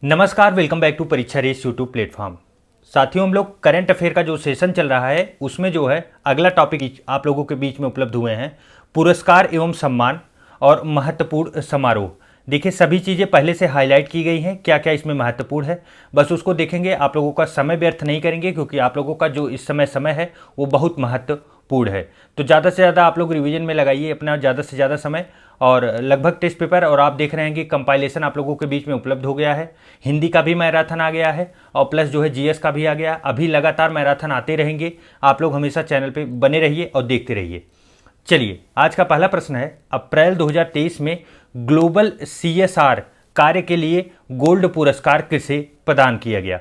नमस्कार, welcome back to परीक्षा race YouTube platform. साथियों, हम लोग करंट अफेयर का जो सेशन चल रहा है उसमें जो है अगला टॉपिक आप लोगों के बीच में उपलब्ध हुए हैं पुरस्कार एवं सम्मान और महत्वपूर्ण समारोह। देखिए, सभी चीज़ें पहले से हाईलाइट की गई हैं, क्या क्या इसमें महत्वपूर्ण है, बस उसको देखेंगे। आप लोगों का समय व्यर्थ नहीं करेंगे क्योंकि आप लोगों का जो इस समय है वो बहुत महत्वपूर्ण है। तो ज़्यादा से ज़्यादा आप लोग रिवीजन में लगाइए अपना ज़्यादा से ज़्यादा समय। और लगभग टेस्ट पेपर और आप देख रहे हैं कि कंपाइलेशन आप लोगों के बीच में उपलब्ध हो गया है। हिंदी का भी मैराथन आ गया है और प्लस जो है जीएस का भी आ गया। अभी लगातार मैराथन आते रहेंगे, आप लोग हमेशा चैनल पे बने रहिए और देखते रहिए। चलिए, आज का पहला प्रश्न है, अप्रैल 2023 में ग्लोबल सीएसआर कार्य के लिए गोल्ड पुरस्कार किसे प्रदान किया गया?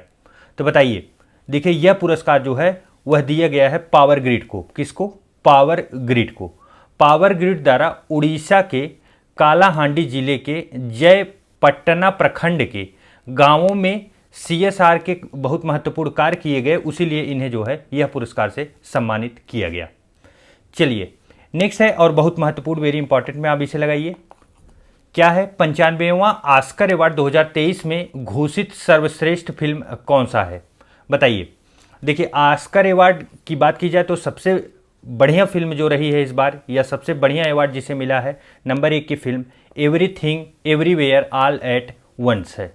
तो बताइए। देखिए, यह पुरस्कार जो है वह दिया गया है पावर ग्रिड को। किसको? पावर ग्रिड को। पावर ग्रिड द्वारा उड़ीसा के कालाहांडी जिले के जयपट्टना प्रखंड के गांवों में सीएसआर के बहुत महत्वपूर्ण कार्य किए गए, उसीलिए इन्हें जो है यह पुरस्कार से सम्मानित किया गया। चलिए, नेक्स्ट है और बहुत महत्वपूर्ण, वेरी इंपॉर्टेंट में आप इसे लगाइए। क्या है? 95वां ऑस्कर अवार्ड 2023 में घोषित सर्वश्रेष्ठ फिल्म कौन सा है? बताइए। देखिए, ऑस्कर अवार्ड की बात की जाए तो सबसे बढ़िया फिल्म जो रही है इस बार, या सबसे बढ़िया अवार्ड जिसे मिला है, नंबर 1 की film everything everywhere all at once है।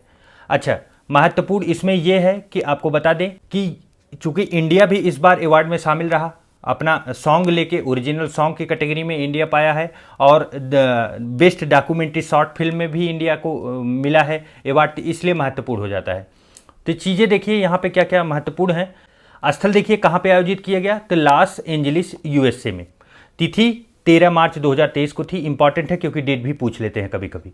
अच्छा, महत्वपूर्ण इसमें यह है कि आपको बता दें कि चूंकि इंडिया भी इस बार अवार्ड में शामिल रहा, अपना सॉन्ग लेके ओरिजिनल सॉन्ग की कैटेगरी में इंडिया पाया है, और बेस्ट डॉक्यूमेंट्री शॉर्ट फिल्म में भी इंडिया को मिला है अवार्ड, इसलिए महत्वपूर्ण हो जाता है। तो चीज़ें देखिए यहाँ पे क्या क्या महत्वपूर्ण है। स्थल देखिए कहाँ पे आयोजित किया गया, तो लॉस एंजलिस यूएसए में। तिथि 13 मार्च 2023 को थी। इंपॉर्टेंट है क्योंकि डेट भी पूछ लेते हैं कभी कभी।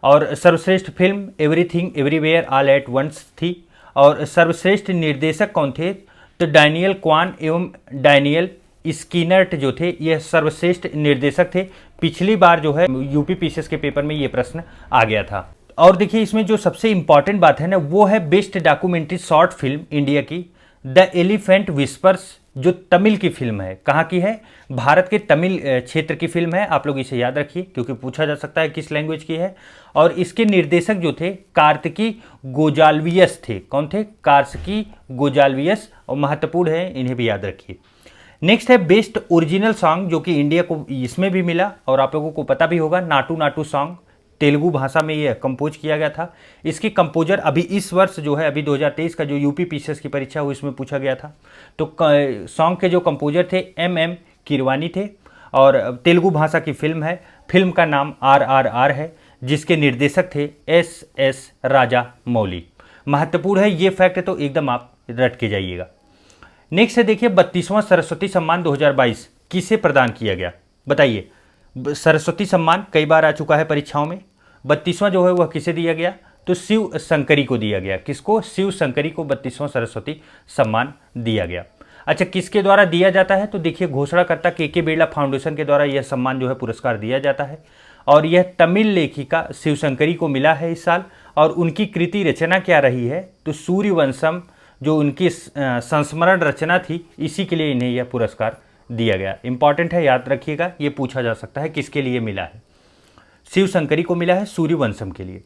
और सर्वश्रेष्ठ film everything everywhere all at once थी। और सर्वश्रेष्ठ निर्देशक कौन थे? तो डैनियल क्वान एवं डैनियल स्किनर्ट जो थे, यह सर्वश्रेष्ठ निर्देशक थे। पिछली बार जो है यूपी पीसीएस के पेपर में ये प्रश्न आ गया था। और देखिए, इसमें जो सबसे इंपॉर्टेंट बात है ना, वो है best documentary short film India की द एलिफेंट विस्पर्स, जो तमिल की फिल्म है। कहाँ की है? भारत के तमिल क्षेत्र की फिल्म है। आप लोग इसे याद रखिए क्योंकि पूछा जा सकता है किस लैंग्वेज की है। और इसके निर्देशक जो थे कार्तिकी गोजाल्वियस थे। कौन थे? कार्तिकी गोजाल्वियस। और महत्वपूर्ण है, इन्हें भी याद रखिए। नेक्स्ट है बेस्ट ओरिजिनल सॉन्ग, जो कि इंडिया को इसमें भी मिला, और आप लोगों को पता भी होगा, नाटू नाटू सॉन्ग तेलुगु भाषा में ये कंपोज किया गया था। इसकी कंपोजर अभी इस वर्ष जो है, अभी 2023 का जो यूपी पीसीएस की परीक्षा हुई इसमें पूछा गया था। तो सॉन्ग के जो कंपोजर थे एम कीरवानी थे, और तेलुगु भाषा की फिल्म है। फिल्म का नाम RRR है, जिसके निर्देशक थे SS राजा मौली। महत्वपूर्ण है ये फैक्ट, तो एकदम आप रट के जाइएगा। नेक्स्ट है देखिए, 32वां सरस्वती सम्मान 2022 किसे प्रदान किया गया? बताइए। सरस्वती सम्मान कई बार आ चुका है परीक्षाओं में। 32वां जो है वह किसे दिया गया? तो शिव शंकरी को दिया गया। किसको? शिव शंकरी को 32वां सरस्वती सम्मान दिया गया। अच्छा, किसके द्वारा दिया जाता है? तो देखिए, घोषणाकर्ता के बिरला फाउंडेशन के द्वारा यह सम्मान जो है पुरस्कार दिया जाता है। और यह तमिल लेखिका शिव शंकरी को मिला है इस साल। और उनकी कृति रचना क्या रही है? तो सूर्यवंशम, जो उनकी संस्मरण रचना थी, इसी के लिए इन्हें यह पुरस्कार दिया गया। इंपॉर्टेंट है, याद रखिएगा, ये पूछा जा सकता है किसके लिए मिला है। शिव शंकरी को मिला है सूर्यवंशम के लिए।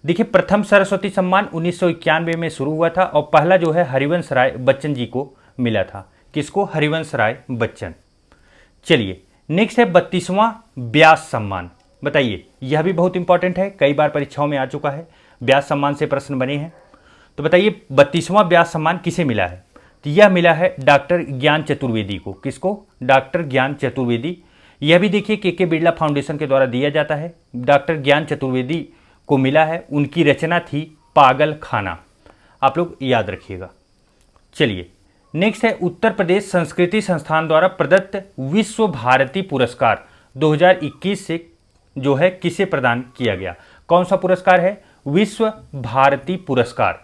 देखिए, प्रथम सरस्वती सम्मान 1991 में शुरू हुआ था, और पहला जो है हरिवंश राय बच्चन जी को मिला था। किसको? हरिवंश राय बच्चन। चलिए, नेक्स्ट है 32वां व्यास सम्मान। बताइए, यह भी बहुत इंपॉर्टेंट है, कई बार परीक्षाओं में आ चुका है, व्यास सम्मान से प्रश्न बने हैं। तो बताइए, 32वां व्यास सम्मान किसे मिला है? तो यह मिला है डॉक्टर ज्ञान चतुर्वेदी को। किसको? डॉक्टर ज्ञान चतुर्वेदी। यह भी देखिए के बिरला फाउंडेशन के द्वारा दिया जाता है। डॉक्टर ज्ञान चतुर्वेदी को मिला है, उनकी रचना थी पागल खाना। आप लोग याद रखिएगा। चलिए, नेक्स्ट है उत्तर प्रदेश संस्कृति संस्थान द्वारा प्रदत्त विश्व भारती पुरस्कार 2021 से जो है किसे प्रदान किया गया? कौन सा पुरस्कार है? विश्व भारती पुरस्कार।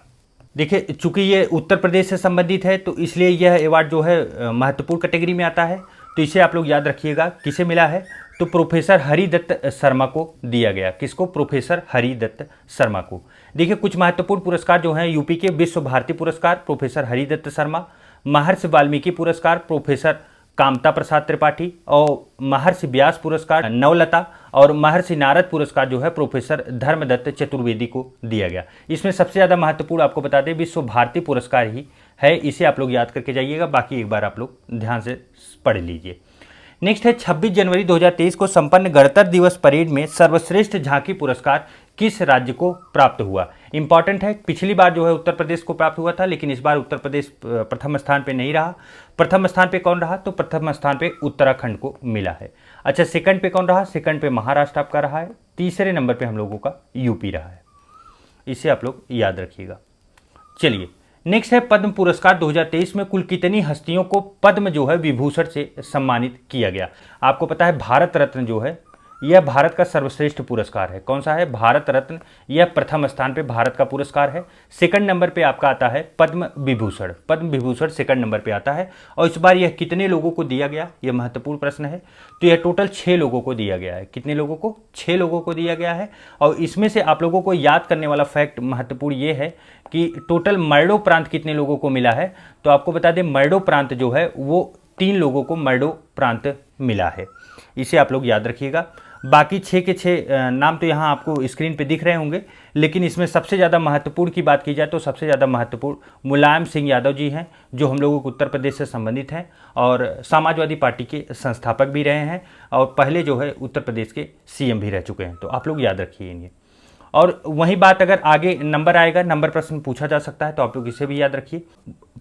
देखिए, चूंकि ये उत्तर प्रदेश से संबंधित है तो इसलिए यह अवार्ड जो है महत्वपूर्ण कैटेगरी में आता है, तो इसे आप लोग याद रखिएगा। किसे मिला है? तो प्रोफेसर हरिदत्त शर्मा को दिया गया। किसको? प्रोफेसर हरिदत्त शर्मा को। देखिए, कुछ महत्वपूर्ण पुरस्कार जो हैं यूपी के, विश्व भारती पुरस्कार प्रोफेसर हरिदत्त शर्मा, महर्षि वाल्मीकि पुरस्कार प्रोफेसर कामता प्रसाद त्रिपाठी, और महर्षि व्यास पुरस्कार नवलता, और महर्षि नारद पुरस्कार जो है प्रोफेसर धर्मदत्त चतुर्वेदी को दिया गया। इसमें सबसे ज़्यादा महत्वपूर्ण आपको बता दें विश्व भारती पुरस्कार ही है, इसे आप लोग याद करके जाइएगा, बाकी एक बार आप लोग ध्यान से पढ़ लीजिए। नेक्स्ट है 26 जनवरी 2023 को संपन्न गणतंत्र दिवस परेड में सर्वश्रेष्ठ झांकी पुरस्कार किस राज्य को प्राप्त हुआ। इंपॉर्टेंट है, पिछली बार जो है उत्तर प्रदेश को प्राप्त हुआ था, लेकिन इस बार उत्तर प्रदेश प्रथम स्थान पे नहीं रहा। प्रथम स्थान पे कौन रहा, तो प्रथम स्थान पे उत्तराखंड को मिला है। अच्छा, सेकंड पे कौन रहा, सेकंड पे महाराष्ट्र आपका रहा है। तीसरे नंबर पे हम लोगों का यूपी रहा है, इसे आप लोग याद रखिएगा। चलिए नेक्स्ट है पद्म पुरस्कार 2023 में कुल कितनी हस्तियों को पद्म जो है विभूषण से सम्मानित किया गया। आपको पता है भारत रत्न जो है यह भारत का सर्वश्रेष्ठ पुरस्कार है। कौन सा है, भारत रत्न, यह प्रथम स्थान पे भारत का पुरस्कार है। सेकंड नंबर पे आपका आता है पद्म विभूषण, पद्म विभूषण सेकंड नंबर पे आता है। और इस बार यह कितने लोगों को दिया गया, यह महत्वपूर्ण प्रश्न है। तो यह टोटल 6 लोगों को दिया गया है। कितने लोगों को, 6 लोगों को दिया गया है। और इसमें से आप लोगों को याद करने वाला फैक्ट महत्वपूर्ण ये है कि टोटल मर्डो प्रांत कितने लोगों को मिला है। तो आपको बता दें मर्डो प्रांत जो है वो 3 लोगों को मर्डो प्रांत मिला है, इसे आप लोग याद रखिएगा। बाकी 6 के 6 नाम तो यहाँ आपको स्क्रीन पे दिख रहे होंगे, लेकिन इसमें सबसे ज़्यादा महत्वपूर्ण की बात की जाए तो सबसे ज़्यादा महत्वपूर्ण मुलायम सिंह यादव जी हैं, जो हम लोगों को उत्तर प्रदेश से संबंधित हैं और समाजवादी पार्टी के संस्थापक भी रहे हैं और पहले जो है उत्तर प्रदेश के सीएम भी रह चुके हैं। तो आप लोग याद रखिए इन्हें। और वही बात अगर आगे नंबर आएगा, नंबर प्रश्न पूछा जा सकता है, तो आप लोग इसे भी याद रखिए।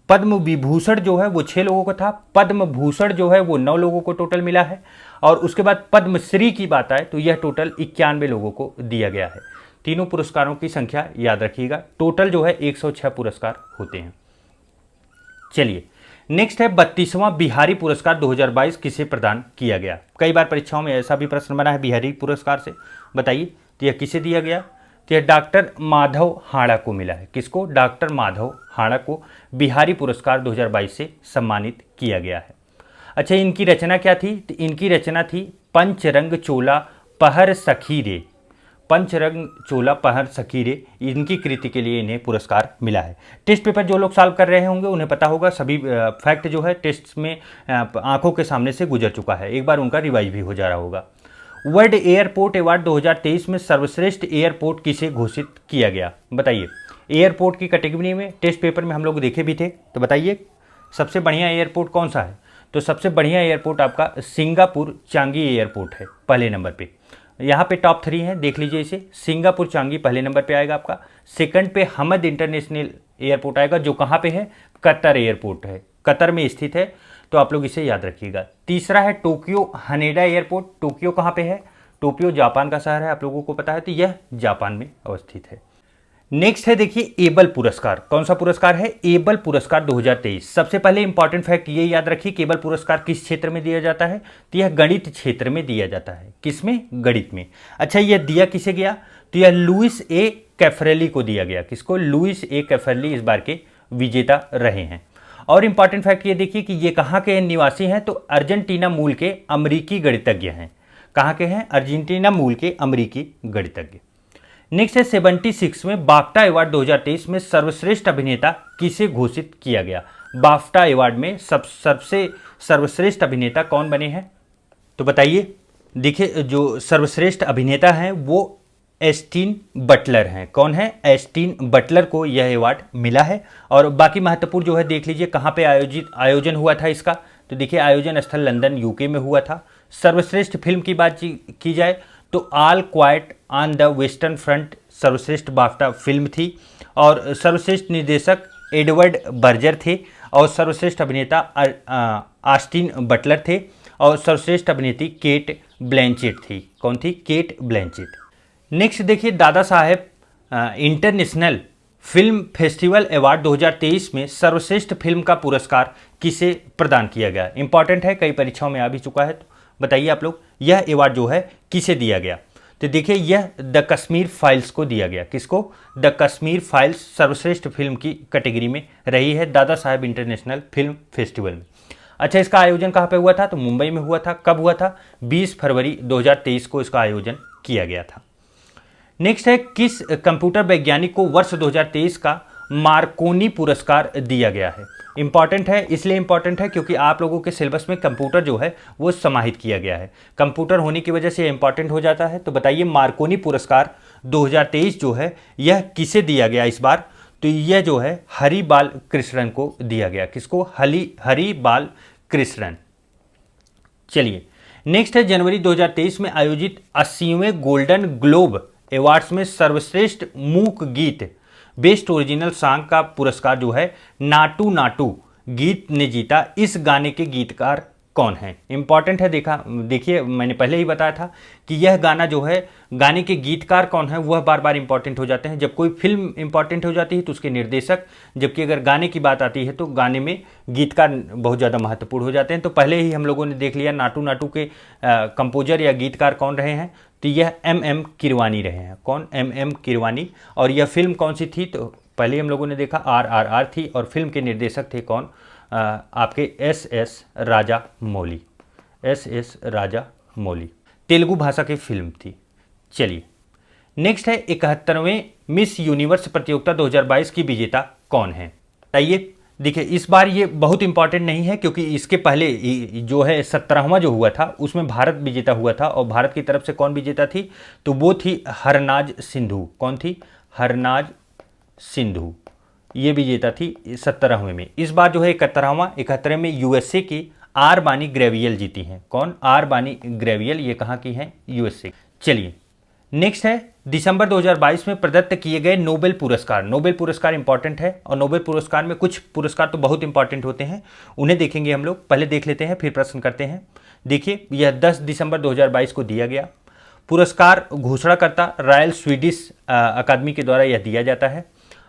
पद्म विभूषण जो है वो 6 लोगों को था, पद्म भूषण जो है वो 9 लोगों को टोटल मिला है। और उसके बाद पद्मश्री की बात आए तो यह टोटल 91 लोगों को दिया गया है। तीनों पुरस्कारों की संख्या याद रखिएगा, टोटल जो है 106 पुरस्कार होते हैं। चलिए नेक्स्ट है 32वां बिहारी पुरस्कार 2022 किसे प्रदान किया गया। कई बार परीक्षाओं में ऐसा भी प्रश्न बना है बिहारी पुरस्कार से, बताइए तो यह किसे दिया गया। तो यह डॉक्टर माधव हाड़ा को मिला है। किसको, डॉक्टर माधव हाड़ा को बिहारी पुरस्कार 2022 से सम्मानित किया गया है। अच्छा, इनकी रचना क्या थी, तो इनकी रचना थी पंचरंग चोला पहर सखी रे, पंचरंग चोला पहर सखी रे, इनकी कृति के लिए इन्हें पुरस्कार मिला है। टेस्ट पेपर जो लोग सॉल्व कर रहे होंगे उन्हें पता होगा, सभी फैक्ट जो है टेस्ट में आंखों के सामने से गुजर चुका है, एक बार उनका रिवाइज भी हो जा रहा होगा। वर्ल्ड एयरपोर्ट अवार्ड 2023 में सर्वश्रेष्ठ एयरपोर्ट किसे घोषित किया गया, बताइए। एयरपोर्ट की कैटेगरी में टेस्ट पेपर में हम लोग देखे भी थे, तो बताइए सबसे बढ़िया एयरपोर्ट कौन सा है। तो सबसे बढ़िया एयरपोर्ट आपका सिंगापुर चांगी एयरपोर्ट है पहले नंबर पे। यहाँ पे टॉप 3 हैं, देख लीजिए इसे। सिंगापुर चांगी पहले नंबर पे आएगा आपका। सेकंड पे हमद इंटरनेशनल एयरपोर्ट आएगा, जो कहाँ पे है, कतर एयरपोर्ट है, कतर में स्थित है, तो आप लोग इसे याद रखिएगा। तीसरा है टोक्यो हनेडा एयरपोर्ट। टोक्यो कहाँ पे है, टोक्यो जापान का शहर है, आप लोगों को पता है, तो यह जापान में अवस्थित है। नेक्स्ट है देखिए एबल पुरस्कार। कौन सा पुरस्कार है, एबल पुरस्कार 2023। सबसे पहले इंपॉर्टेंट फैक्ट ये याद रखिए कि एबल पुरस्कार किस क्षेत्र में दिया जाता है, तो यह गणित क्षेत्र में दिया जाता है। किसमें, गणित में। अच्छा, यह दिया किसे गया, तो यह लुइस ए कैफरेली को दिया गया। किसको, लुइस ए कैफरेली इस बार के विजेता रहे हैं। और इंपॉर्टेंट फैक्ट ये देखिए कि ये कहाँ के निवासी हैं, तो अर्जेंटीना मूल के अमरीकी गणितज्ञ हैं। कहाँ के हैं, अर्जेंटीना मूल के अमरीकी गणितज्ञ। नेक्स्ट है 76वें बाफ्टा अवार्ड 2023 में सर्वश्रेष्ठ अभिनेता किसे घोषित किया गया। बाफ्टा अवार्ड में सबसे सर्वश्रेष्ठ अभिनेता कौन बने हैं, तो बताइए। देखिए जो सर्वश्रेष्ठ अभिनेता हैं वो एस्टिन बटलर हैं। कौन है, एस्टिन बटलर को यह अवार्ड मिला है। और बाकी महत्वपूर्ण जो है देख लीजिए कहाँ पे आयोजन हुआ था इसका, तो देखिए आयोजन स्थल लंदन यूके में हुआ था। सर्वश्रेष्ठ फिल्म की बात की जाए तो all quite on the western front सर्वश्रेष्ठ बाफ्टा फिल्म थी। और सर्वश्रेष्ठ निर्देशक एडवर्ड बर्जर थे। और सर्वश्रेष्ठ अभिनेता ऑस्टिन बटलर थे। और सर्वश्रेष्ठ अभिनेत्री केट ब्लैंचेट थी। कौन थी, केट ब्लैंचेट। नेक्स्ट देखिए Dada Saheb international film festival award 2023 में सर्वश्रेष्ठ फिल्म का पुरस्कार किसे प्रदान किया गया। इंपॉर्टेंट है, कई परीक्षाओं में आ भी चुका है, तो बताइए आप लोग यह अवार्ड जो है किसे दिया गया। तो देखिए यह द कश्मीर फाइल्स को दिया गया। किसको, द कश्मीर फाइल्स सर्वश्रेष्ठ फिल्म की कैटेगरी में रही है Dada Saheb international film festival में। अच्छा, इसका आयोजन कहाँ पे हुआ था, तो मुंबई में हुआ था। कब हुआ था, 20 फरवरी 2023 को इसका आयोजन किया गया था। नेक्स्ट है किस कंप्यूटर वैज्ञानिक को वर्ष 2023 का मार्कोनी पुरस्कार दिया गया है। इंपॉर्टेंट है, इसलिए इंपॉर्टेंट है क्योंकि आप लोगों के सिलेबस में कंप्यूटर जो है वो समाहित किया गया है। कंप्यूटर होने की वजह से इंपॉर्टेंट हो जाता है। तो बताइए मार्कोनी पुरस्कार 2023 जो है यह किसे दिया गया इस बार? तो यह जो है हरि बाल कृष्णन को दिया गया। किसको? हरि बाल कृष्णन। चलिए नेक्स्ट है, जनवरी 2023 में आयोजित 80वें गोल्डन ग्लोब अवार्ड्स में सर्वश्रेष्ठ मूक गीत बेस्ट ओरिजिनल सॉन्ग का पुरस्कार जो है नाटू नाटू गीत ने जीता। इस गाने के गीतकार कौन है? इंपॉर्टेंट है। देखिए मैंने पहले ही बताया था कि यह गाना जो है, गाने के गीतकार कौन है वह बार बार इंपॉर्टेंट हो जाते हैं। जब कोई फिल्म इंपॉर्टेंट हो जाती है तो उसके निर्देशक, जबकि अगर गाने की बात आती है तो गाने में गीतकार बहुत ज़्यादा महत्वपूर्ण हो जाते हैं। तो पहले ही हम लोगों ने देख लिया नाटू नाटू के कंपोजर या गीतकार कौन रहे हैं, तो यह एम किरवानी रहे हैं। कौन? एम किरवानी। और यह फिल्म कौन सी थी? तो पहले हम लोगों ने देखा RRR थी, और फिल्म के निर्देशक थे कौन? आपके SS राजामौली। SS राजामौली तेलुगु भाषा की फिल्म थी। चलिए नेक्स्ट है, 71वें मिस यूनिवर्स प्रतियोगिता 2022 की विजेता कौन है? बताइए। देखिए इस बार ये बहुत इंपॉर्टेंट नहीं है क्योंकि इसके पहले जो है 17वां जो हुआ था उसमें भारत विजेता हुआ था, और भारत की तरफ से कौन विजेता थी? तो वो थी हरनाज सिंधु। कौन थी? हरनाज सिंधु। ये विजेता थी 17वें में। इस बार जो है 71वें में USA की आर बानी ग्रेवियल जीती हैं। कौन? आर बानी ग्रेवियल। ये कहाँ की हैं? USA। चलिए नेक्स्ट है, दिसंबर 2022 में प्रदत्त किए गए नोबेल पुरस्कार। नोबेल पुरस्कार इंपॉर्टेंट है, और नोबेल पुरस्कार में कुछ पुरस्कार तो बहुत इंपॉर्टेंट होते हैं, उन्हें देखेंगे हम लोग। पहले देख लेते हैं फिर प्रश्न करते हैं। देखिए यह 10 दिसंबर 2022 को दिया गया। पुरस्कार घोषणाकर्ता रॉयल स्वीडिश अकादमी के द्वारा यह दिया जाता है।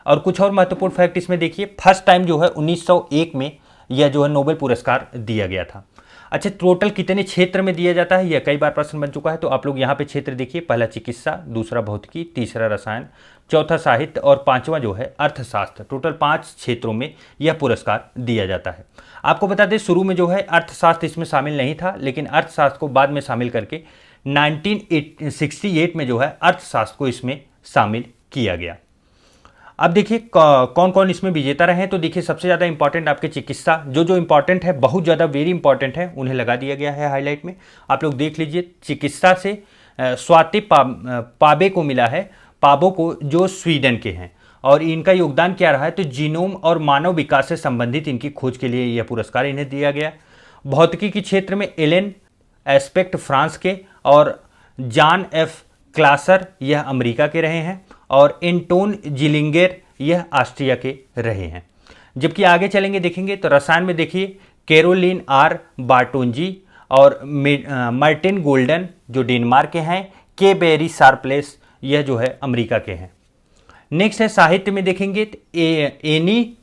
और कुछ और महत्वपूर्ण फैक्ट इसमें देखिए, फर्स्ट टाइम जो है 1901 में यह जो है नोबेल पुरस्कार दिया गया था। अच्छा, टोटल कितने क्षेत्र में दिया जाता है? यह कई बार प्रश्न बन चुका है, तो आप लोग यहाँ पे क्षेत्र देखिए। पहला चिकित्सा, दूसरा भौतिकी, तीसरा रसायन, चौथा साहित्य और पांचवा जो है अर्थशास्त्र। टोटल 5 क्षेत्रों में यह पुरस्कार दिया जाता है। आपको बता दें शुरू में जो है अर्थशास्त्र इसमें शामिल नहीं था, लेकिन अर्थशास्त्र को बाद में शामिल करके 1968 में जो है अर्थशास्त्र को इसमें शामिल किया गया। अब देखिए कौन कौन इसमें विजेता रहे हैं। तो देखिए सबसे ज़्यादा इंपॉर्टेंट आपके चिकित्सा, जो इंपॉर्टेंट है, बहुत ज़्यादा वेरी इंपॉर्टेंट है, उन्हें लगा दिया गया है हाईलाइट में। आप लोग देख लीजिए, चिकित्सा से स्वाति पाबे को मिला है, पाबो को, जो स्वीडन के हैं। और इनका योगदान क्या रहा है? तो जीनोम और मानव विकास से संबंधित इनकी खोज के लिए यह पुरस्कार इन्हें दिया गया। भौतिकी के क्षेत्र में एलेन एस्पेक्ट फ्रांस के, और जॉन F क्लासर यह अमेरिका के रहे हैं, और एंटोन जिलिंगर यह ऑस्ट्रिया के रहे हैं। जबकि आगे चलेंगे देखेंगे तो रसायन में देखिए कैरोलिन R बार्टोंजी और मार्टिन गोल्डन जो डेनमार्क के हैं, के बेरी शार्पलेस यह जो है अमेरिका के हैं। नेक्स्ट है साहित्य में देखेंगे तो एनी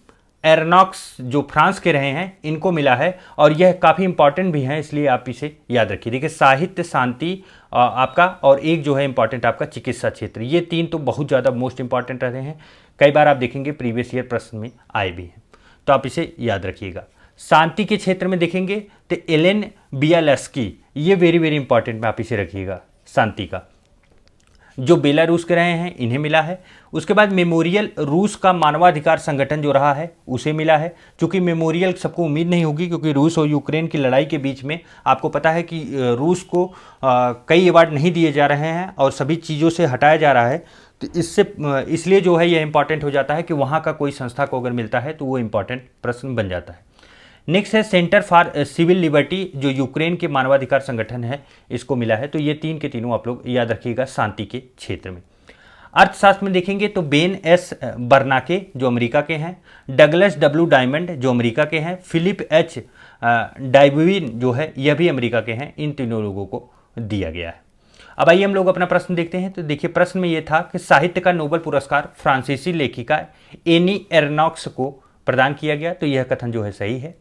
एरनॉक्स जो फ्रांस के रहे हैं, इनको मिला है, और यह काफ़ी इंपॉर्टेंट भी है, इसलिए आप इसे याद रखिए। देखिए साहित्य, शांति आपका, और एक जो है इंपॉर्टेंट आपका चिकित्सा क्षेत्र। ये 3 तो बहुत ज़्यादा मोस्ट इंपॉर्टेंट रहे हैं, कई बार आप देखेंगे प्रीवियस ईयर प्रश्न में आए भी हैं, तो आप इसे याद रखिएगा। शांति के क्षेत्र में देखेंगे तो एलेन बियालस्की, ये वेरी वेरी इंपॉर्टेंट में आप इसे रखिएगा। शांति का जो बेलारूस के रहे हैं इन्हें मिला है। उसके बाद मेमोरियल रूस का मानवाधिकार संगठन जो रहा है उसे मिला है। चूंकि मेमोरियल सबको उम्मीद नहीं होगी, क्योंकि रूस और यूक्रेन की लड़ाई के बीच में आपको पता है कि रूस को कई अवार्ड नहीं दिए जा रहे हैं और सभी चीज़ों से हटाया जा रहा है। तो इसलिए जो है यह इंपॉर्टेंट हो जाता है कि वहाँ का कोई संस्था को अगर मिलता है तो वो इंपॉर्टेंट प्रश्न बन जाता है। नेक्स्ट है सेंटर फॉर सिविल लिबर्टी, जो यूक्रेन के मानवाधिकार संगठन है, इसको मिला है। तो ये 3 के तीनों आप लोग याद रखिएगा शांति के क्षेत्र में। अर्थशास्त्र में देखेंगे तो बेन S बर्नाके जो अमेरिका के हैं, डगलस W डायमंड जो अमेरिका के हैं, फिलिप H डाइबविन जो है यह भी अमेरिका के हैं। इन तीनों लोगों को दिया गया है। अब आइए हम लोग अपना प्रश्न देखते हैं। तो देखिए प्रश्न में यह था कि साहित्य का नोबेल पुरस्कार फ्रांसीसी लेखिका एनी एरनॉक्स को प्रदान किया गया। तो यह कथन जो है सही है।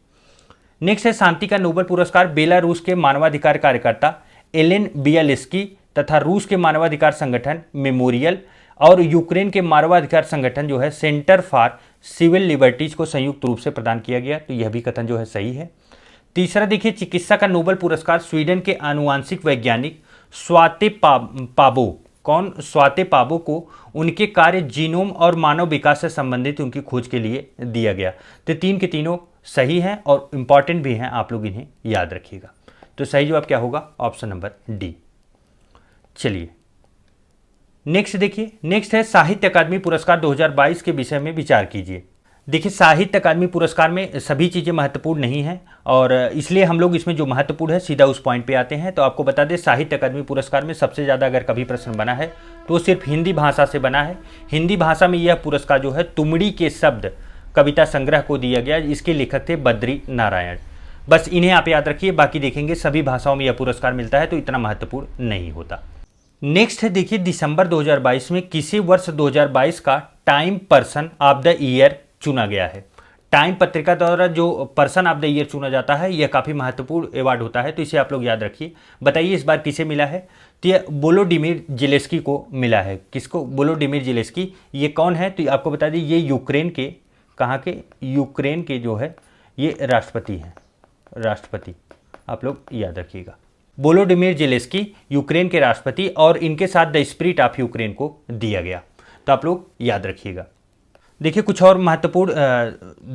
नेक्स्ट है शांति का नोबेल पुरस्कार बेलारूस के मानवाधिकार कार्यकर्ता एलेन बियालिस्की तथा रूस के मानवाधिकार संगठन मेमोरियल और यूक्रेन के मानवाधिकार संगठन जो है सेंटर फॉर सिविल लिबर्टीज को संयुक्त रूप से प्रदान किया गया। तो यह भी कथन जो है सही है। तीसरा देखिए चिकित्सा का नोबेल पुरस्कार स्वीडन के आनुवांशिक वैज्ञानिक स्वाते पाबो, कौन? स्वाते पाबो को उनके कार्य जीनोम और मानव विकास से संबंधित उनकी खोज के लिए दिया गया। तो 3 के तीनों सही हैं और इम्पॉर्टेंट भी हैं, आप लोग इन्हें याद रखिएगा। तो सही जवाब क्या होगा? Option number D. चलिए नेक्स्ट देखिए, नेक्स्ट है साहित्य अकादमी पुरस्कार 2022 के विषय में विचार कीजिए। देखिए साहित्य अकादमी पुरस्कार में सभी चीज़ें महत्वपूर्ण नहीं हैं और इसलिए हम लोग इसमें जो महत्वपूर्ण है सीधा उस पॉइंट पे आते हैं। तो आपको बता दें साहित्य अकादमी पुरस्कार में सबसे ज़्यादा अगर कभी प्रश्न बना है तो सिर्फ हिंदी भाषा से बना है। हिंदी भाषा में यह पुरस्कार जो है तुमड़ी के शब्द कविता संग्रह को दिया गया, इसके लेखक थे बद्री नारायण। बस इन्हें आप याद रखिए, बाकी देखेंगे सभी भाषाओं में यह पुरस्कार मिलता है तो इतना महत्वपूर्ण नहीं होता। नेक्स्ट है देखिए, दिसंबर 2022 में किसी वर्ष 2022 का time person of the year चुना गया है। टाइम पत्रिका द्वारा जो पर्सन ऑफ द ईयर चुना जाता है यह काफ़ी महत्वपूर्ण अवार्ड होता है, तो इसे आप लोग याद रखिए। बताइए इस बार किसे मिला है? तो यह वोलोडिमिर जेलेस्की को मिला है। किसको? Volodymyr Zelensky. ये कौन है? तो आपको बता दें ये यूक्रेन के, कहाँ के? यूक्रेन के जो है ये राष्ट्रपति हैं, राष्ट्रपति, आप लोग याद रखिएगा। वोलोडिमिर जेलेस्की यूक्रेन के राष्ट्रपति, और इनके साथ द स्पिरिट ऑफ यूक्रेन को दिया गया, तो आप लोग याद रखिएगा। देखिए कुछ और महत्वपूर्ण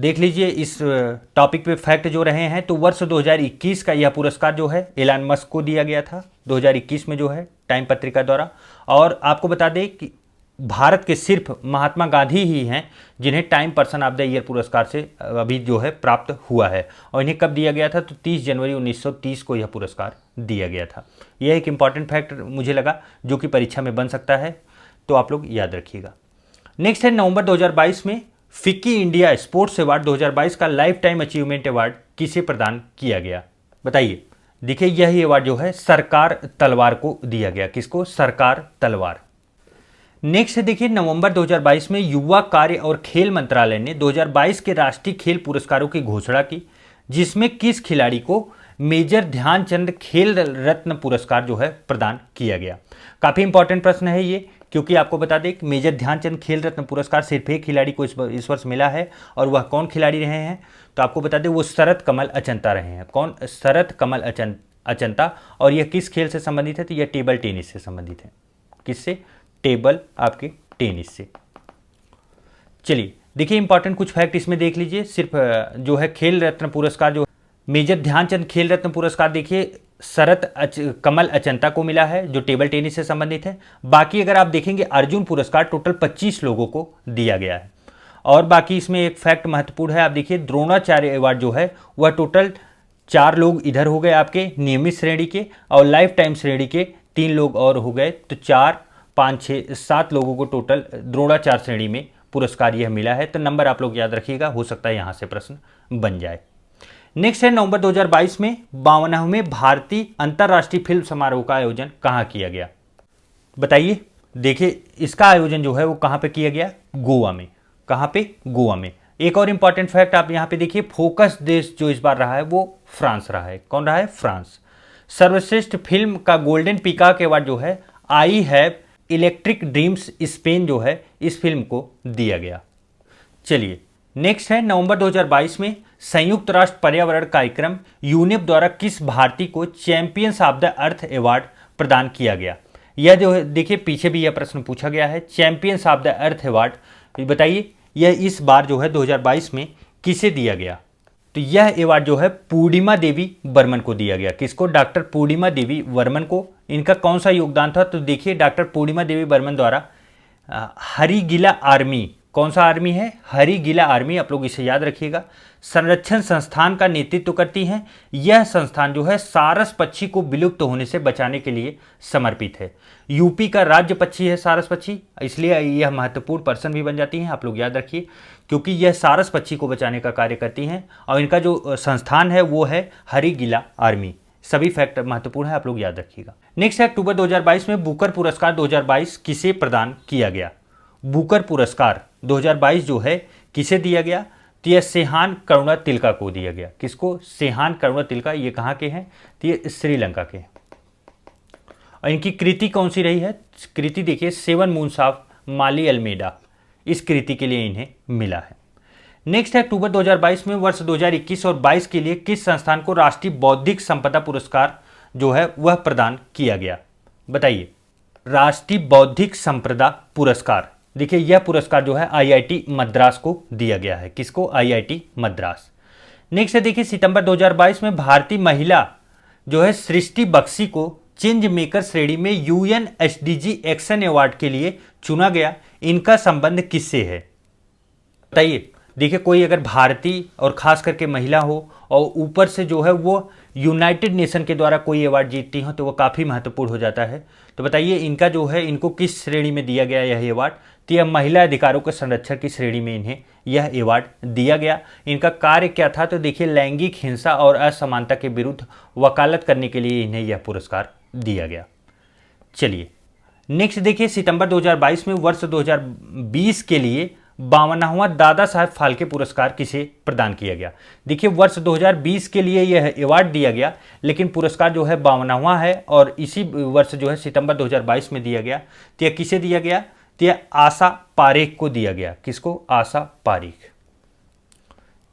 देख लीजिए इस टॉपिक पे फैक्ट जो रहे हैं। तो वर्ष 2021 का यह पुरस्कार जो है एलन मस्क को दिया गया था 2021 में जो है टाइम पत्रिका द्वारा। और आपको बता दें कि भारत के सिर्फ महात्मा गांधी ही हैं जिन्हें time person of the year पुरस्कार से अभी जो है प्राप्त हुआ है। और इन्हें कब दिया गया था? तो 30 जनवरी 1930 को यह पुरस्कार दिया गया था। यह एक इम्पॉर्टेंट फैक्ट मुझे लगा जो कि परीक्षा में बन सकता है, तो आप लोग याद रखिएगा। नेक्स्ट है नवंबर 2022 में फिक्की इंडिया स्पोर्ट्स अवार्ड 2022 का लाइफ टाइम अचीवमेंट अवार्ड किसे प्रदान किया गया? बताइए। देखिए यही अवार्ड जो है सरकार तलवार को दिया गया। किसको? सरकार तलवार। नेक्स्ट है देखिए, नवंबर 2022 में युवा कार्य और खेल मंत्रालय ने 2022 के राष्ट्रीय खेल पुरस्कारों की घोषणा की, जिसमें किस खिलाड़ी को मेजर ध्यानचंद खेल रत्न पुरस्कार जो है प्रदान किया गया? काफ़ी इंपॉर्टेंट प्रश्न है ये, क्योंकि आपको बता दें कि मेजर ध्यानचंद खेल रत्न पुरस्कार सिर्फ एक खिलाड़ी को इस वर्ष मिला है, और वह कौन खिलाड़ी रहे हैं? तो आपको बता दें वो शरत कमल अचंता रहे हैं। कौन? शरत कमल अचंता। और यह किस खेल से संबंधित है? तो यह टेबल टेनिस से संबंधित है। किससे? टेबल आपके टेनिस से। चलिए देखिए इंपॉर्टेंट कुछ फैक्ट इसमें देख लीजिए। सिर्फ जो है खेल रत्न पुरस्कार जो मेजर ध्यानचंद खेल रत्न पुरस्कार देखिए शरत कमल अचंता को मिला है जो टेबल टेनिस से संबंधित है। बाकी अगर आप देखेंगे अर्जुन पुरस्कार टोटल 25 लोगों को दिया गया है। और बाकी इसमें एक फैक्ट महत्वपूर्ण है, आप देखिए द्रोणाचार्य अवार्ड जो है वह टोटल 4 लोग इधर हो गए आपके नियमित श्रेणी के, और लाइफ टाइम श्रेणी के 3 लोग और हो गए। तो 4, 5, 6, 7 लोगों को टोटल द्रोणाचार्य श्रेणी में पुरस्कार यह मिला है। तो नंबर आप लोग याद रखिएगा, हो सकता है यहाँ से प्रश्न बन जाए। नेक्स्ट है नवंबर 2022 में 52वें भारतीय अंतर्राष्ट्रीय फिल्म समारोह का आयोजन कहाँ किया गया? बताइए। देखिए इसका आयोजन जो है वो कहाँ पे किया गया? गोवा में। कहाँ पे? गोवा में। एक और इंपॉर्टेंट फैक्ट आप यहाँ पे देखिए, फोकस देश जो इस बार रहा है वो फ्रांस रहा है। कौन रहा है? फ्रांस। सर्वश्रेष्ठ फिल्म का गोल्डन पीकॉक अवार्ड जो है I have electric dreams Spain जो है इस फिल्म को दिया गया। चलिए नेक्स्ट है नवंबर 2022 में संयुक्त राष्ट्र पर्यावरण कार्यक्रम यूनेप द्वारा किस भारतीय को champions of the earth award प्रदान किया गया? यह जो है देखिए पीछे भी यह प्रश्न पूछा गया है, champions of the earth award बताइए यह इस बार जो है 2022 में किसे दिया गया? तो यह अवार्ड जो है पूर्णिमा देवी बर्मन को दिया गया। किसको? डॉक्टर पूर्णिमा देवी बर्मन को। इनका कौन सा योगदान था? तो देखिए डॉक्टर पूर्णिमा देवी बर्मन द्वारा हरिगिला आर्मी, कौन सा आर्मी है? हरिगिला आर्मी, आप लोग इसे याद रखिएगा, संरक्षण संस्थान का नेतृत्व करती हैं। यह संस्थान जो है सारस पक्षी को विलुप्त होने से बचाने के लिए समर्पित है। यूपी का राज्य पक्षी है सारस पक्षी, इसलिए यह महत्वपूर्ण पर्सन भी बन जाती हैं, आप लोग याद रखिए, क्योंकि यह सारस पक्षी को बचाने का कार्य करती हैं। और इनका जो संस्थान है वो है हरिगिला आर्मी। सभी फैक्ट महत्वपूर्ण है, आप लोग याद रखिएगा। नेक्स्ट है अक्टूबर 2022 में बुकर पुरस्कार 2022 किसे प्रदान किया गया? बुकर पुरस्कार 2022 जो है किसे दिया गया? तो यह सेहान करुणा तिलका को दिया गया। किसको? सेहान करुणा तिलका। ये कहाँ के हैं? तो ये श्रीलंका के हैं। और इनकी कृति कौन सी रही है? कृति देखिए seven moons of Maali Almeida, इस कृति के लिए इन्हें मिला है। नेक्स्ट है अक्टूबर 2022 में वर्ष 2021 और 22 के लिए किस संस्थान को राष्ट्रीय बौद्धिक संपदा पुरस्कार जो है वह प्रदान किया गया? बताइए। राष्ट्रीय बौद्धिक संपदा पुरस्कार, देखिए यह पुरस्कार जो है आईआईटी मद्रास को दिया गया है। किसको? आईआईटी मद्रास। नेक्स्ट है देखिए सितंबर 2022 में भारतीय महिला जो है सृष्टि बख्शी को चेंज मेकर श्रेणी में यूएन एसडीजी एक्शन अवार्ड के लिए चुना गया। इनका संबंध किससे है बताइए। देखिए कोई अगर भारतीय और खास करके महिला हो और ऊपर से जो है वो यूनाइटेड नेशन के द्वारा कोई अवार्ड जीतती हो तो वो काफ़ी महत्वपूर्ण हो जाता है। तो बताइए इनका जो है इनको किस श्रेणी में दिया गया यह अवार्ड। तो यह महिला अधिकारों के संरक्षण की श्रेणी में इन्हें यह अवार्ड दिया गया। इनका कार्य क्या था तो देखिए लैंगिक हिंसा और असमानता के विरुद्ध वकालत करने के लिए इन्हें यह पुरस्कार दिया गया। चलिए नेक्स्ट देखिए सितंबर 2022 में वर्ष 2020 के लिए 52वां दादा साहब फाल्के पुरस्कार किसे प्रदान किया गया। देखिए वर्ष 2020 के लिए यह अवार्ड दिया गया लेकिन पुरस्कार जो है 52वां है और इसी वर्ष जो है सितंबर 2022 में दिया गया। तो यह किसे दिया गया तो यह आशा पारेख को दिया गया। किसको? आशा पारेख।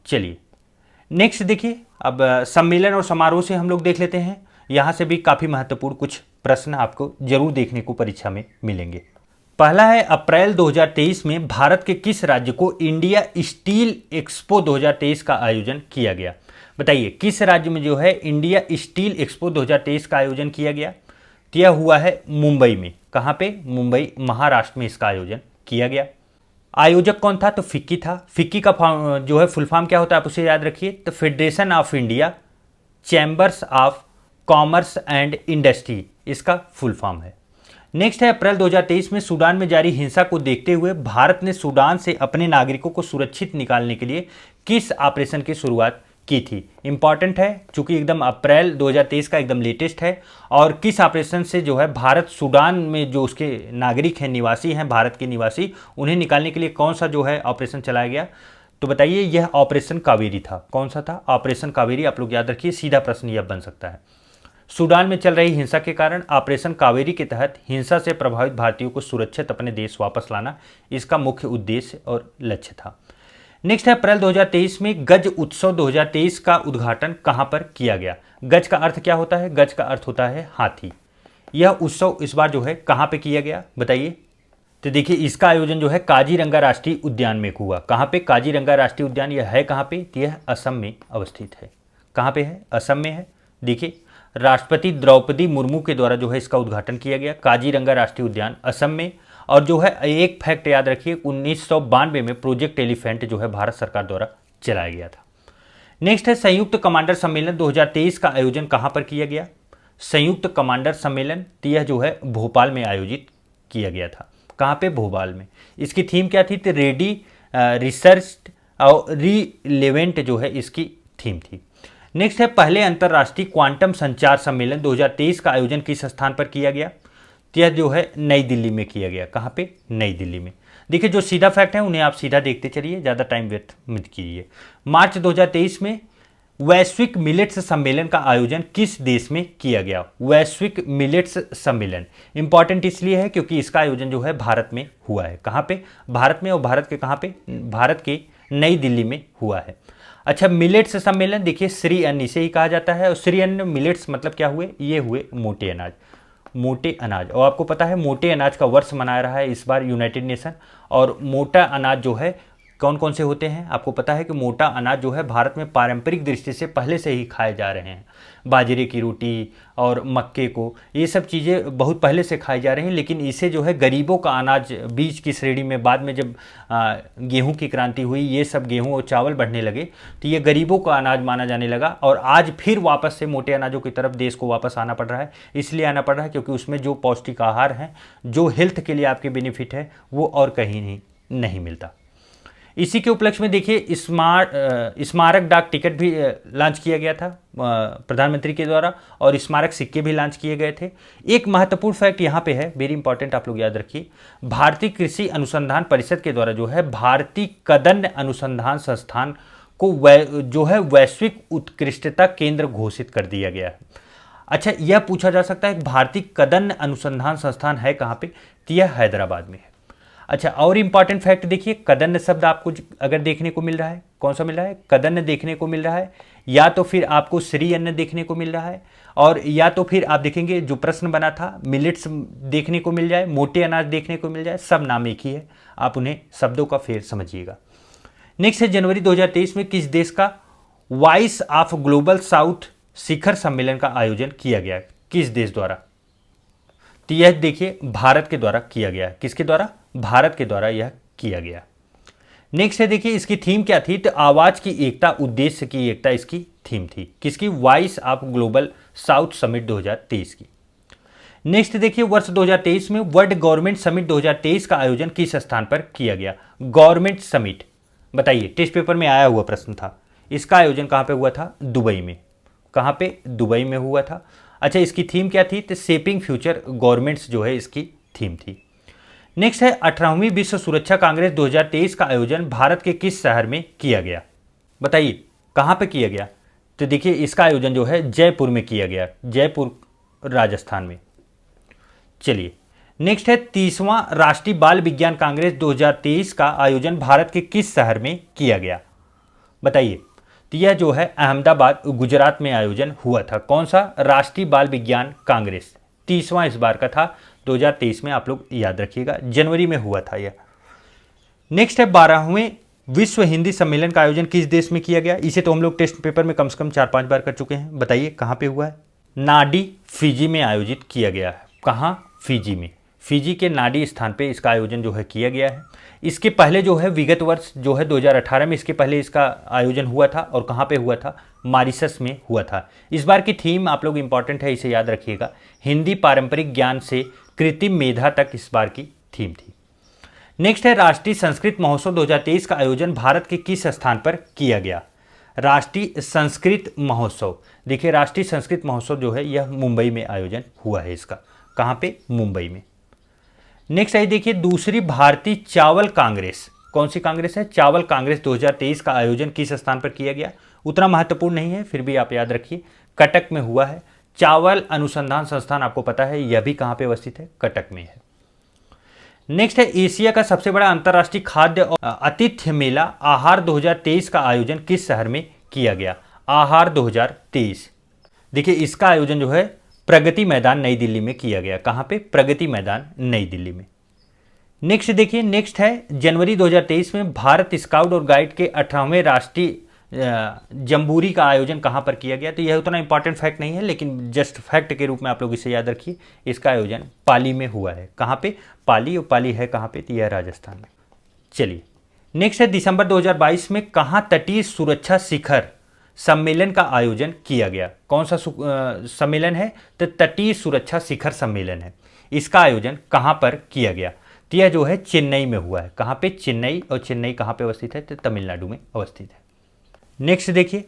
चलिए नेक्स्ट देखिए अब सम्मेलन और समारोह से हम लोग देख लेते हैं। यहाँ से भी काफ़ी महत्वपूर्ण कुछ प्रश्न आपको जरूर देखने को परीक्षा में मिलेंगे। पहला है अप्रैल 2023 में भारत के किस राज्य को इंडिया स्टील एक्सपो 2023 का आयोजन किया गया। बताइए किस राज्य में जो है इंडिया स्टील एक्सपो 2023 का आयोजन किया गया। तो यह हुआ है मुंबई में। कहाँ पे? मुंबई महाराष्ट्र में इसका आयोजन किया गया। आयोजक कौन था तो फिक्की था। फिक्की का जो है फुल फॉर्म क्या होता है आप उसे याद रखिए। तो federation of India chambers of commerce and industry इसका फुल फॉर्म है। नेक्स्ट है अप्रैल 2023 में सूडान में जारी हिंसा को देखते हुए भारत ने सूडान से अपने नागरिकों को सुरक्षित निकालने के लिए किस ऑपरेशन की शुरुआत की थी। इंपॉर्टेंट है क्योंकि एकदम अप्रैल 2023 का एकदम लेटेस्ट है। और किस ऑपरेशन से जो है भारत सूडान में जो उसके नागरिक हैं निवासी हैं भारत के निवासी उन्हें निकालने के लिए कौन सा जो है ऑपरेशन चलाया गया। तो बताइए यह ऑपरेशन कावेरी था। कौन सा था? ऑपरेशन कावेरी। आप लोग याद रखिए सीधा प्रश्न यह बन सकता है। सूडान में चल रही हिंसा के कारण ऑपरेशन कावेरी के तहत हिंसा से प्रभावित भारतीयों को सुरक्षित अपने देश वापस लाना इसका मुख्य उद्देश्य और लक्ष्य था। नेक्स्ट है अप्रैल 2023 में गज उत्सव 2023 का उद्घाटन कहां पर किया गया। गज का अर्थ क्या होता है? गज का अर्थ होता है हाथी। यह उत्सव इस बार जो है कहां पे किया गया बताइए। तो देखिए इसका आयोजन जो है काजीरंगा राष्ट्रीय उद्यान में हुआ। कहां पे? काजीरंगा राष्ट्रीय उद्यान। यह है कहां पे? यह असम में अवस्थित है। कहां पे है? असम में है। देखिए राष्ट्रपति द्रौपदी मुर्मू के द्वारा जो है इसका उद्घाटन किया गया काजीरंगा राष्ट्रीय उद्यान असम में। और जो है एक फैक्ट याद रखिए 1992 में प्रोजेक्ट एलिफेंट जो है भारत सरकार द्वारा चलाया गया था। नेक्स्ट है संयुक्त कमांडर सम्मेलन 2023 का आयोजन कहां पर किया गया। संयुक्त कमांडर सम्मेलन यह जो है भोपाल में आयोजित किया गया था। कहां पे? भोपाल में। इसकी थीम क्या थी? तो रेडी रिसर्च और रिलेवेंट जो है इसकी थीम थी। नेक्स्ट है पहले अंतर्राष्ट्रीय क्वांटम संचार सम्मेलन 2023 का आयोजन किस स्थान पर किया गया। यह जो है नई दिल्ली में किया गया। कहाँ पे? नई दिल्ली में। देखिए जो सीधा फैक्ट है उन्हें आप सीधा देखते चलिए, ज़्यादा टाइम व्यर्थ मत कीजिए। मार्च 2023 में वैश्विक मिलेट्स सम्मेलन का आयोजन किस देश में किया गया। वैश्विक मिलेट्स सम्मेलन इंपॉर्टेंट इसलिए है क्योंकि इसका आयोजन जो है भारत में हुआ है। कहाँ पे? भारत में। और भारत के कहाँ पे? भारत के नई दिल्ली में हुआ है। अच्छा मिलेट्स सम्मेलन देखिए श्री अन्न इसे ही कहा जाता है। और श्री अन्न मिलेट्स मतलब क्या हुए? ये हुए मोटे अनाज। मोटे अनाज। और आपको पता है मोटे अनाज का वर्ष मना रहा है इस बार यूनाइटेड नेशन। और मोटा अनाज जो है कौन कौन से होते हैं आपको पता है कि मोटा अनाज जो है भारत में पारंपरिक दृष्टि से पहले से ही खाए जा रहे हैं। बाजरे की रोटी और मक्के को ये सब चीज़ें बहुत पहले से खाई जा रही हैं। लेकिन इसे जो है गरीबों का अनाज बीज की श्रेणी में बाद में जब गेहूं की क्रांति हुई ये सब गेहूं और चावल बढ़ने लगे तो ये गरीबों का अनाज माना जाने लगा। और आज फिर वापस से मोटे अनाजों की तरफ देश को वापस आना पड़ रहा है। इसलिए आना पड़ रहा है क्योंकि उसमें जो पौष्टिक आहार हैं जो हेल्थ के लिए आपके बेनिफिट है वो और कहीं नहीं मिलता। इसी के उपलक्ष्य में देखिए स्मारक डाक टिकट भी लॉन्च किया गया था प्रधानमंत्री के द्वारा। और स्मारक सिक्के भी लॉन्च किए गए थे। एक महत्वपूर्ण फैक्ट यहाँ पे है, वेरी इंपॉर्टेंट, आप लोग याद रखिए। भारतीय कृषि अनुसंधान परिषद के द्वारा जो है भारतीय कदन्न अनुसंधान संस्थान को जो है वैश्विक उत्कृष्टता केंद्र घोषित कर दिया गया है। अच्छा यह पूछा जा सकता है भारतीय कदन्न अनुसंधान संस्थान है कहाँ पे? तो यह हैदराबाद में है। अच्छा और इम्पॉर्टेंट फैक्ट देखिए कदन्न शब्द आपको अगर देखने को मिल रहा है, कौन सा मिल रहा है? कदन्न देखने को मिल रहा है। या तो फिर आपको श्री अन्न देखने को मिल रहा है और या तो फिर आप देखेंगे जो प्रश्न बना था मिलेट्स देखने को मिल जाए, मोटे अनाज देखने को मिल जाए, सब नाम एक ही है। आप उन्हें शब्दों का फेर समझिएगा। नेक्स्ट है जनवरी 2023 में किस देश का वॉइस ऑफ ग्लोबल साउथ शिखर सम्मेलन का आयोजन किया गया किस देश द्वारा? तो यह देखिए भारत के द्वारा किया गया। किसके द्वारा? भारत के द्वारा यह किया गया। नेक्स्ट है देखिए इसकी थीम क्या थी? तो आवाज की एकता, उद्देश्य की एकता इसकी थीम थी। किसकी? Voice of global south summit 2023 की। नेक्स्ट देखिए वर्ष 2023 में वर्ल्ड गवर्नमेंट समिट 2023 का आयोजन किस स्थान पर किया गया? गवर्नमेंट समिट, बताइए, टेस्ट पेपर में आया हुआ प्रश्न था। इसका आयोजन कहां पे हुआ था? दुबई में। कहां पे? दुबई में हुआ था। अच्छा, इसकी थीम क्या थी? तो शेपिंग फ्यूचर गवर्नमेंट्स जो है इसकी थीम थी। नेक्स्ट है 18वीं विश्व सुरक्षा कांग्रेस 2023 का आयोजन भारत के किस शहर में किया गया? बताइए कहां पे किया गया? तो देखिए इसका आयोजन जो है जयपुर में किया गया, जयपुर राजस्थान में। चलिए नेक्स्ट है 30वां राष्ट्रीय बाल विज्ञान कांग्रेस 2023 का आयोजन भारत के किस शहर में किया गया? बताइए। तो यह जो है अहमदाबाद गुजरात में आयोजन हुआ था। कौन सा? राष्ट्रीय बाल विज्ञान कांग्रेस 30वां इस बार का था, 2023 में। आप लोग याद रखिएगा, जनवरी में हुआ था यह। नेक्स्ट है 12वें विश्व हिंदी सम्मेलन का आयोजन किस देश में किया गया? इसे तो हम लोग टेस्ट पेपर में कम से कम 4-5 बार कर चुके हैं। बताइए कहां पे हुआ है? नाडी फिजी में आयोजित किया गया है। कहां? फिजी में। फिजी के नाडी स्थान पे इसका आयोजन जो है किया गया है। इसके पहले जो है विगत वर्ष जो है 2018 में इसके पहले इसका आयोजन हुआ था। और कहाँ पे हुआ था? मॉरिशस में हुआ था। इस बार की थीम आप लोग इंपॉर्टेंट है, इसे याद रखिएगा। हिंदी पारंपरिक ज्ञान से कृत्रिम मेधा तक इस बार की थीम थी। नेक्स्ट है राष्ट्रीय संस्कृत महोत्सव 2023 का आयोजन भारत के किस स्थान पर किया गया? राष्ट्रीय संस्कृत महोत्सव, देखिए राष्ट्रीय संस्कृत महोत्सव जो है यह मुंबई में आयोजन हुआ है इसका। कहाँ पे? मुंबई में। नेक्स्ट है देखिए दूसरी भारतीय चावल कांग्रेस, कौन सी कांग्रेस है? चावल कांग्रेस 2023 का आयोजन किस स्थान पर किया गया? उतना महत्वपूर्ण नहीं है, फिर भी आप याद रखिए, कटक में हुआ है। चावल अनुसंधान संस्थान आपको पता है, यह भी कहाँ पे अवस्थित है? कटक में है। नेक्स्ट है एशिया का सबसे बड़ा अंतर्राष्ट्रीय खाद्य और आतिथ्य मेला आहार 2023 का आयोजन किस शहर में किया गया? आहार 2023, देखिए इसका आयोजन जो है प्रगति मैदान नई दिल्ली में किया गया। कहां पे? प्रगति मैदान नई दिल्ली में। नेक्स्ट देखिए, नेक्स्ट है जनवरी 2023 में भारत स्काउट और गाइड के 18वें राष्ट्रीय जम्बूरी का आयोजन कहां पर किया गया? तो यह उतना इंपॉर्टेंट फैक्ट नहीं है, लेकिन जस्ट फैक्ट के रूप में आप लोग इसे याद रखिए। इसका आयोजन पाली में हुआ है। कहां पे? पाली। और पाली है कहां पे? तो यह राजस्थान में। चलिए नेक्स्ट है दिसंबर 2022 में कहां तटीय सुरक्षा शिखर सम्मेलन का आयोजन किया गया? कौन सा सम्मेलन है? तो तटीय सुरक्षा शिखर सम्मेलन है। इसका आयोजन कहां पर किया गया? तो यह जो है चेन्नई में हुआ है। कहां पे? चेन्नई। और चेन्नई कहां पे अवस्थित है? तो तमिलनाडु में अवस्थित है। नेक्स्ट देखिए,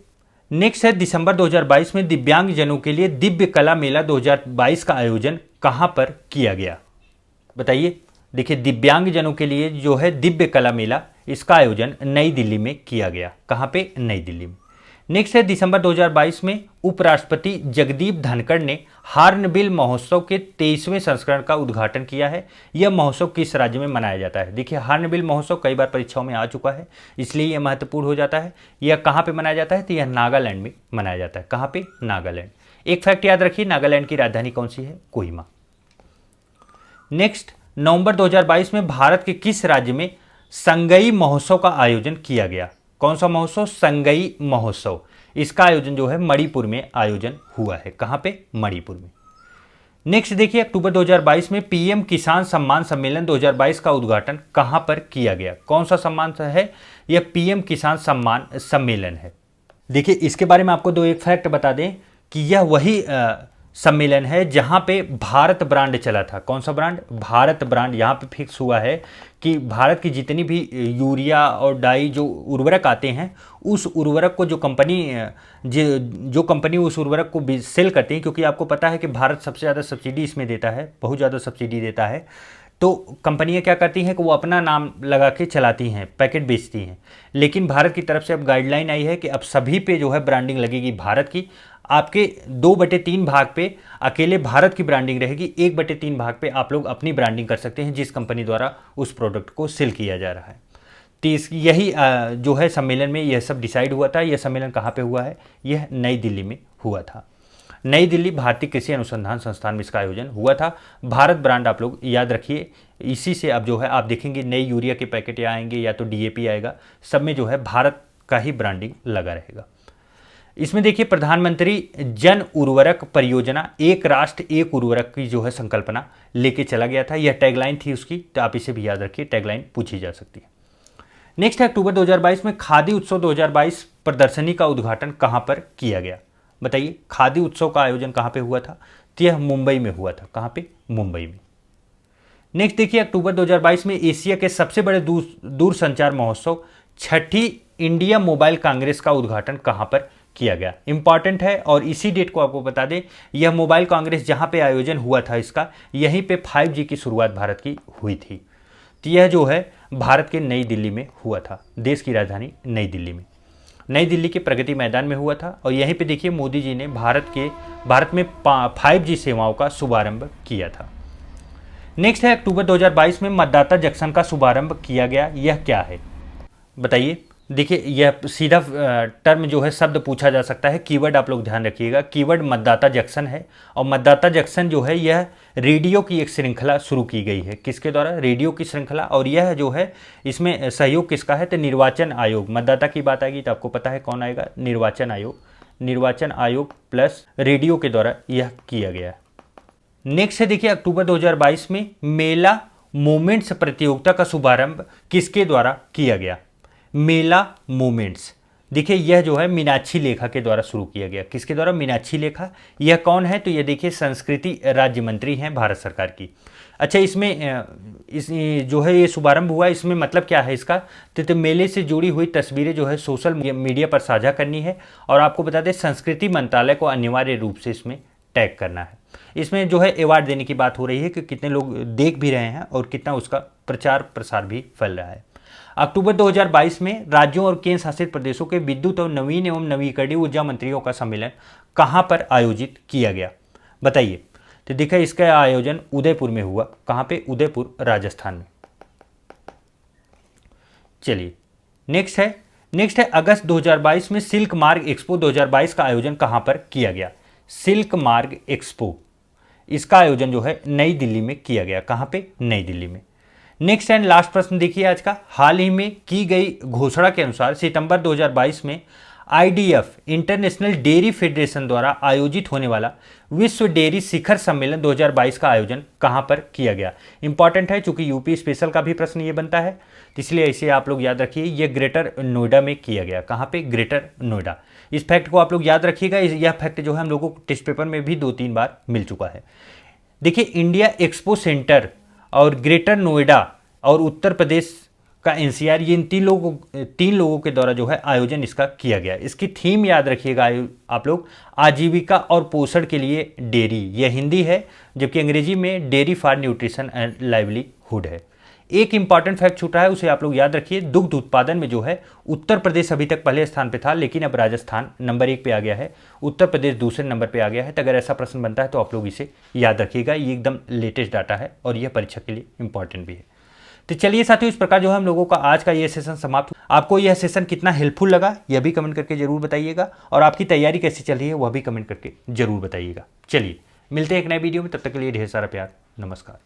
नेक्स्ट है दिसंबर 2022 में दिव्यांग जनों के लिए दिव्य कला मेला 2022 का आयोजन कहां पर किया गया? बताइए। देखिए दिव्यांग जनों के लिए जो है दिव्य कला मेला, इसका आयोजन नई दिल्ली में किया गया। कहां पे? नई दिल्ली में। नेक्स्ट है दिसंबर 2022 में उपराष्ट्रपति जगदीप धनखड़ ने हार्नबिल महोत्सव के 23वें संस्करण का उद्घाटन किया है। यह महोत्सव किस राज्य में मनाया जाता है? देखिए हार्नबिल महोत्सव कई बार परीक्षाओं में आ चुका है, इसलिए यह महत्वपूर्ण हो जाता है। यह कहाँ पे मनाया जाता है? तो यह नागालैंड में मनाया जाता है। कहाँ पे? नागालैंड। एक फैक्ट याद रखिए, नागालैंड की राजधानी कौन सी है? कोहिमा। नेक्स्ट, नवंबर 2022 में भारत के किस राज्य में संगई महोत्सव का आयोजन किया गया? कौन सा महोत्सव? संगई महोत्सव। इसका आयोजन जो है मणिपुर में आयोजन हुआ है। कहां पे? मणिपुर में। नेक्स्ट देखिए, अक्टूबर 2022 में पीएम किसान सम्मान सम्मेलन 2022 का उद्घाटन कहां पर किया गया? कौन सा सम्मान है? यह पीएम किसान सम्मान सम्मेलन है। देखिए इसके बारे में आपको एक फैक्ट बता दें कि यह वही सम्मेलन है जहां पे भारत ब्रांड चला था। कौन सा ब्रांड? भारत ब्रांड। यहां पे फिक्स हुआ है कि भारत की जितनी भी यूरिया और डाई जो उर्वरक आते हैं, उस उर्वरक को जो कंपनी उस उर्वरक को सेल करती है, क्योंकि आपको पता है कि भारत सबसे ज़्यादा सब्सिडी इसमें देता है, बहुत ज़्यादा सब्सिडी देता है। तो कंपनियां क्या करती हैं कि वो अपना नाम लगा के चलाती हैं, पैकेट बेचती हैं। लेकिन भारत की तरफ से अब गाइडलाइन आई है कि अब सभी पे जो है ब्रांडिंग लगेगी भारत की। आपके 2/3 भाग पे अकेले भारत की ब्रांडिंग रहेगी, 1/3 भाग पे आप लोग अपनी ब्रांडिंग कर सकते हैं जिस कंपनी द्वारा उस प्रोडक्ट को सेल किया जा रहा है। तो यही जो है सम्मेलन में यह सब डिसाइड हुआ था। यह सम्मेलन कहाँ पे हुआ है? यह नई दिल्ली में हुआ था। नई दिल्ली भारतीय कृषि अनुसंधान संस्थान में इसका आयोजन हुआ था। भारत ब्रांड आप लोग याद रखिए, इसी से अब जो है आप देखेंगे नई यूरिया के पैकेट या आएंगे या तो डीएपी आएगा, सब में जो है भारत का ही ब्रांडिंग लगा रहेगा। इसमें देखिए प्रधानमंत्री जन उर्वरक परियोजना, एक राष्ट्र एक उर्वरक की जो है संकल्पना लेके चला गया था। यह टैगलाइन थी उसकी, तो आप इसे भी याद रखिए, टैगलाइन पूछी जा सकती है। नेक्स्ट है अक्टूबर 2022 में खादी उत्सव 2022 प्रदर्शनी का उद्घाटन कहां पर किया गया? बताइए, खादी उत्सव का आयोजन कहां पे हुआ था? तो यह मुंबई में हुआ था। कहां पे? मुंबई में। नेक्स्ट देखिए, अक्टूबर 2022 में एशिया के सबसे बड़े दूरसंचार महोत्सव छठी इंडिया मोबाइल कांग्रेस का उद्घाटन कहां पर किया गया? इंपॉर्टेंट है और इसी डेट को आपको बता दें, यह मोबाइल कांग्रेस जहां पे आयोजन हुआ था इसका, यहीं पे 5G की शुरुआत भारत की हुई थी। तो यह जो है भारत के नई दिल्ली में हुआ था, देश की राजधानी नई दिल्ली में, नई दिल्ली के प्रगति मैदान में हुआ था। और यहीं पे देखिए मोदी जी ने भारत में 5G सेवाओं का शुभारंभ किया था। नेक्स्ट है अक्टूबर 2022 में मतदाता जंक्शन का शुभारंभ किया गया। यह क्या है? बताइए। देखिए, यह सीधा टर्म जो है, शब्द पूछा जा सकता है, कीवर्ड आप लोग ध्यान रखिएगा। कीवर्ड मतदाता जंक्शन है। और मतदाता जंक्शन जो है, यह रेडियो की एक श्रृंखला शुरू की गई है। किसके द्वारा? रेडियो की श्रृंखला। और यह जो है, इसमें सहयोग किसका है? तो निर्वाचन आयोग। मतदाता की बात आएगी तो आपको पता है कौन आएगा? निर्वाचन आयोग। निर्वाचन आयोग प्लस रेडियो के द्वारा यह किया गया है। नेक्स्ट है देखिए, अक्टूबर 2022 में मेला मोमेंट्स प्रतियोगिता का शुभारंभ किसके द्वारा किया गया? मेला मोमेंट्स। देखिए, यह जो है मीनाक्षी लेखा के द्वारा शुरू किया गया। किसके द्वारा? मीनाक्षी लेखा। यह कौन है? तो यह देखिए संस्कृति राज्य मंत्री हैं भारत सरकार की। अच्छा, इसमें इस जो है ये शुभारंभ हुआ, इसमें मतलब क्या है इसका? तो मेले से जुड़ी हुई तस्वीरें जो है सोशल मीडिया पर साझा करनी है। और आपको बता दें, संस्कृति मंत्रालय को अनिवार्य रूप से इसमें टैग करना है। इसमें जो है अवार्ड देने की बात हो रही है कि कितने लोग देख भी रहे हैं और कितना उसका प्रचार प्रसार भी फैल रहा है। अक्टूबर 2022 में राज्यों और केंद्र शासित प्रदेशों के विद्युत और नवीन एवं नवीकरणीय ऊर्जा मंत्रियों का सम्मेलन कहां पर आयोजित किया गया? बताइए। तो देखिए, इसका आयोजन उदयपुर में हुआ। कहां पे? उदयपुर, राजस्थान में। चलिए, नेक्स्ट है अगस्त 2022 में सिल्क मार्ग एक्सपो 2022 का आयोजन कहां पर किया गया? सिल्क मार्ग एक्सपो, इसका आयोजन जो है नई दिल्ली में किया गया। कहां पे? नई दिल्ली में। नेक्स्ट एंड लास्ट प्रश्न देखिए आज का। हाल ही में की गई घोषणा के अनुसार सितंबर 2022 में IDF इंटरनेशनल डेयरी फेडरेशन द्वारा आयोजित होने वाला विश्व डेयरी शिखर सम्मेलन 2022 का आयोजन कहां पर किया गया? इंपॉर्टेंट है, चूंकि यूपी स्पेशल का भी प्रश्न ये बनता है, तो इसलिए इसे आप लोग याद रखिए। यह ग्रेटर नोएडा में किया गया। कहां पे? ग्रेटर नोएडा। इस फैक्ट को आप लोग याद रखिएगा। यह फैक्ट जो है हम लोगों को टेस्ट पेपर में भी 2-3 बार मिल चुका है। देखिए, इंडिया एक्सपो सेंटर और ग्रेटर नोएडा और उत्तर प्रदेश का NCR, ये इन तीन लोगों के द्वारा जो है आयोजन इसका किया गया। इसकी थीम याद रखिएगा आप लोग, आजीविका और पोषण के लिए डेयरी। यह हिंदी है, जबकि अंग्रेजी में dairy for nutrition and livelihood है। एक इंपॉर्टेंट फैक्ट छूटा है, उसे आप लोग याद रखिए। दुग्ध उत्पादन में जो है उत्तर प्रदेश अभी तक पहले स्थान पे था, लेकिन अब राजस्थान नंबर 1 पे आ गया है, उत्तर प्रदेश दूसरे नंबर पे आ गया है। तो अगर ऐसा प्रश्न बनता है तो आप लोग इसे याद रखिएगा। ये एकदम लेटेस्ट डाटा है और यह परीक्षा के लिए इंपॉर्टेंट भी है। तो चलिए साथियों, इस प्रकार जो है हम लोगों का आज का ये सेशन समाप्त। आपको यह सेशन कितना हेल्पफुल लगा यह भी कमेंट करके जरूर बताइएगा, और आपकी तैयारी कैसी चल रही है वह भी कमेंट करके जरूर बताइएगा। चलिए मिलते हैं एक नए वीडियो में, तब तक के लिए ढेर सारा प्यार। नमस्कार।